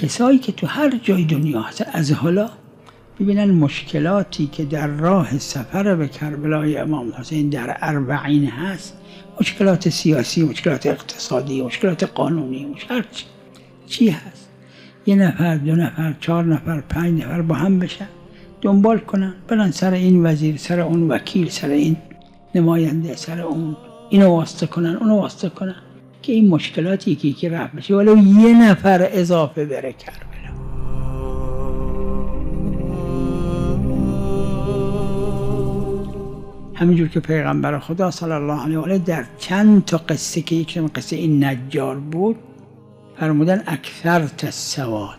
کسایی که تو هر جای دنیا هست از حالا ببینن مشکلاتی که در راه سفر به کربلای امام حسین در 40 هست، مشکلات سیاسی، مشکلات اقتصادی، مشکلات قانونی، هر چی هست، 1 نفر، 2 نفر، 4 نفر، 5 نفر با هم بشن دنبال کنن، برن سر این وزیر، سر اون وکیل، سر این نماینده، سر اون، اینو واسطه کنن، اونو واسطه کنن که این مشکلاتی که رفت بشه، ولو 1 نفر اضافه بره کربلا. همینجور که پیغمبر خدا صلی الله علیه و آله در چند تا قصه که یک قصه این نجار بود فرمودن اکثرت السواد،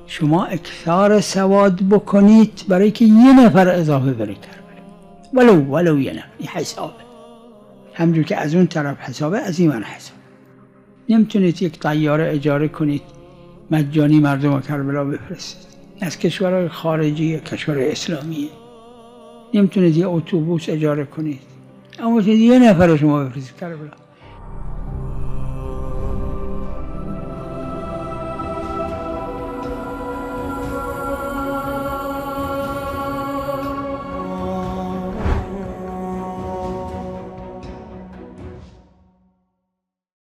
شما اکثار سواد بکنید برای که 1 نفر اضافه بره کربلا، ولو 1 نفر. این حسابه، همینجور که از اون طرف حسابه، از این من حساب. نمیتونید یک طیاره اجاره کنید مجانی مردم کربلا بفرستید، از کشورهای خارجی، کشورهای اسلامیه. نمیتونید یه اتوبوس اجاره کنید، اما 1 نفر شما بفرستید کربلا.